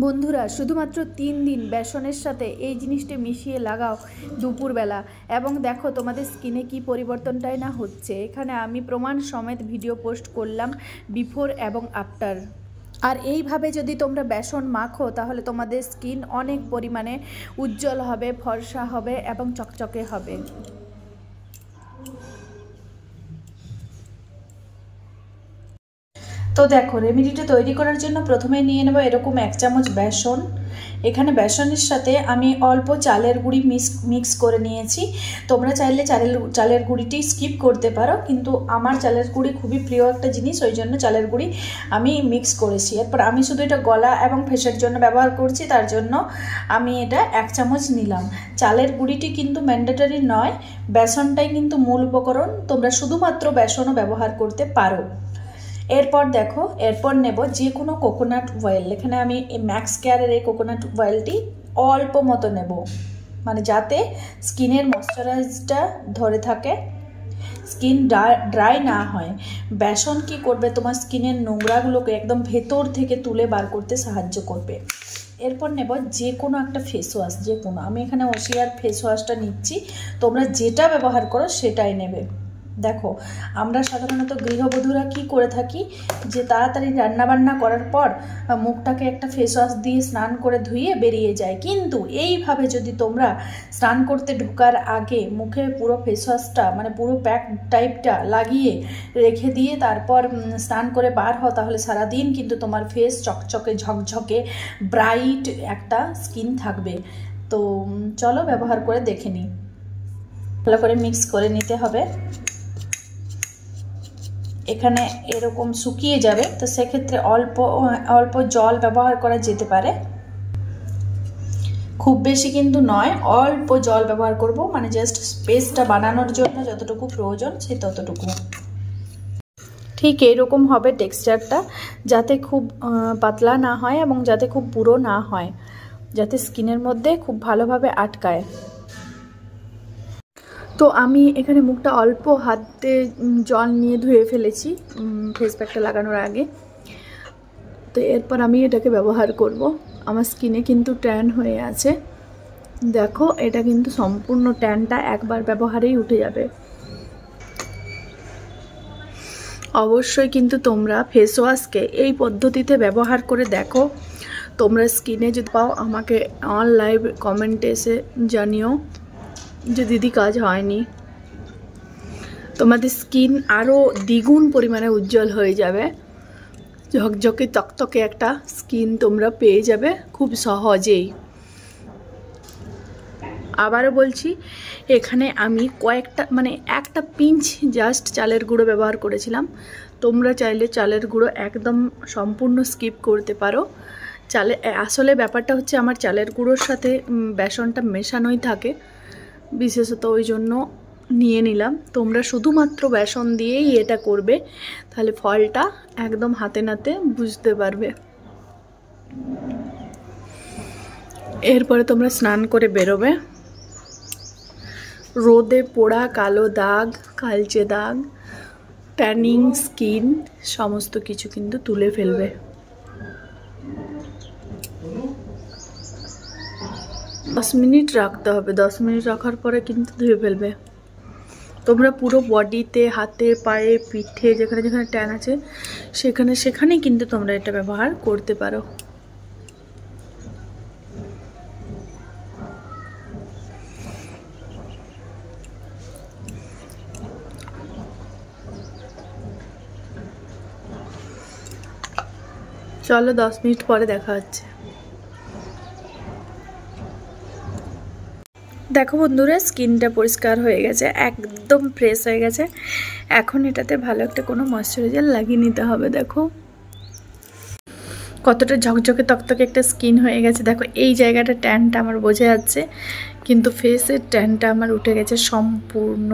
বন্ধুরা শুধুমাত্র 3 দিন বেসনের সাথে এই জিনিসটা মিশিয়ে লাগাও দুপুরবেলা এবং দেখো তোমাদের স্কিনে কি পরিবর্তনটাই না হচ্ছে। এখানে আমি প্রমাণ সমেত ভিডিও পোস্ট করলাম বিফোর এবং আফটার। আর এইভাবে যদি তোমরা বেসন মাখো তাহলে তোমাদের স্কিন অনেক পরিমাণে উজ্জ্বল হবে, ফর্সা হবে এবং চকচকে হবে। তো দেখো রেমেডিটা তৈরি করার জন্য প্রথমে নিয়ে নেব এরকম 1 চামচ বেসন। এখানে বেসনের সাথে আমি অল্প চালের গুঁড়ি মিক্স করে নিয়েছি। তোমরা চাইলে চালের গুঁড়িটি স্কিপ করতে পারো, কিন্তু আমার চালের গুঁড়ি খুবই প্রিয় একটা জিনিস, ওই জন্য চালের গুঁড়ি আমি মিক্স করেছি। এরপর আমি শুধু এটা গলা এবং ফেসের জন্য ব্যবহার করছি, তার জন্য আমি এটা 1 চামচ নিলাম। চালের গুঁড়িটি কিন্তু ম্যান্ডেটরি নয়, বেসনটাই কিন্তু মূল উপকরণ। তোমরা শুধুমাত্র বেসনও ব্যবহার করতে পারো। এরপর দেখো, এরপর নেব যে কোনো কোকোনাট অয়েল। এখানে আমি ম্যাক্স কেয়ারের এই কোকোনাট অয়েলটি অল্প মতো নেব, মানে যাতে স্কিনের ময়শ্চারাইজটা ধরে থাকে, স্কিন ড্রাই না হয়। বেসন কি করবে, তোমার স্কিনের নোংরাগুলোকে একদম ভেতর থেকে তুলে বার করতে সাহায্য করবে। এরপর নেব যে কোনো একটা ফেস ওয়াশ, যে কোনো, আমি এখানে ওশিয়ার ফেস ওয়াশটা নিচ্ছি, তোমরা যেটা ব্যবহার করো সেটাই নেবে। দেখো আমরা সাধারণত গৃহবধূরা কি করে থাকি, যে তাড়াতাড়ি রান্নাবান্না করার পর মুখটাকে একটা ফেস ওয়াশ দিয়ে স্নান করে ধুয়ে বেরিয়ে যায়, কিন্তু এইভাবে যদি তোমরা স্নান করতে ঢোকার আগে মুখে পুরো ফেস ওয়াশটা, মানে পুরো প্যাক টাইপটা লাগিয়ে রেখে দিয়ে তারপর স্নান করে বার হও, তাহলে সারাদিন কিন্তু তোমার ফেস চকচকে ঝকঝকে ব্রাইট একটা স্কিন থাকবে। তো চলো ব্যবহার করে দেখে নিই। ভালো করে মিক্স করে নিতে হবে। এখানে এরকম শুকিয়ে যাবে, তো সেক্ষেত্রে অল্প অল্প জল ব্যবহার করা যেতে পারে, খুব বেশি কিন্তু নয়, অল্প জল ব্যবহার করব, মানে জাস্ট পেস্টটা বানানোর জন্য যতটুকু প্রয়োজন সেই ততটুকু। ঠিক এরকম হবে টেক্সচারটা, যাতে খুব পাতলা না হয় এবং যাতে খুব পুরো না হয়, যাতে স্কিনের মধ্যে খুব ভালোভাবে আটকায়। তো আমি এখানে মুখটা অল্প হাতে জল নিয়ে ধুয়ে ফেলেছি ফেস প্যাকটা লাগানোর আগে। তো এরপর আমি এটাকে ব্যবহার করব। আমার স্কিনে কিন্তু ট্যান হয়ে আছে, দেখো এটা কিন্তু সম্পূর্ণ ট্যানটা একবার ব্যবহারেই উঠে যাবে। অবশ্যই কিন্তু তোমরা ফেস ওয়াশকে এই পদ্ধতিতে ব্যবহার করে দেখো। তোমরা স্কিনে যদি পাও আমাকে অন লাইভ কমেন্টে এসে জানিও যে দিদি কাজ হয়নি। তোমাদের স্কিন আরও দ্বিগুণ পরিমাণে উজ্জ্বল হয়ে যাবে, ঝকঝকে তকতকে একটা স্কিন তোমরা পেয়ে যাবে খুব সহজেই। আবারও বলছি, এখানে আমি একটা পিঞ্চ জাস্ট চালের গুঁড়ো ব্যবহার করেছিলাম। তোমরা চাইলে চালের গুঁড়ো একদম সম্পূর্ণ স্কিপ করতে পারো। আসলে ব্যাপারটা হচ্ছে আমার চালের গুঁড়োর সাথে বেসনটা মেশানোই থাকে বিশেষত, ওই জন্য নিয়ে নিলাম। তোমরা শুধুমাত্র বেসন দিয়েই এটা করবে, তাহলে ফলটা একদম হাতে নাতে বুঝতে পারবে। এরপরে তোমরা স্নান করে বেরোবে, রোদে পোড়া কালো দাগ, কালচে দাগ, ট্যানিং স্কিন সমস্ত কিছু কিন্তু তুলে ফেলবে। 10 মিনিট রাখতে হবে, 10 মিনিট রাখার পরে কিন্তু ধুয়ে ফেলবে। তোমরা পুরো বডিতে, হাতে, পায়ে, পিঠে, যেখানে যেখানে ট্যান আছে সেখানেই কিন্তু তোমরা এটা ব্যবহার করতে পারো। চলো 10 মিনিট পরে দেখা হচ্ছে। দেখো বন্ধুরা, স্কিনটা পরিষ্কার হয়ে গেছে, একদম ফ্রেশ হয়ে গেছে। এখন এটাতে ভালো একটা কোনো ময়শ্চারাইজার লাগিয়ে নিতে হবে। দেখো কতটা ঝকঝকে তকতকে একটা স্কিন হয়ে গেছে। দেখো এই জায়গাটা ট্যানটা আমার বোঝা যাচ্ছে, কিন্তু ফেসের ট্যানটা আমার উঠে গেছে সম্পূর্ণ।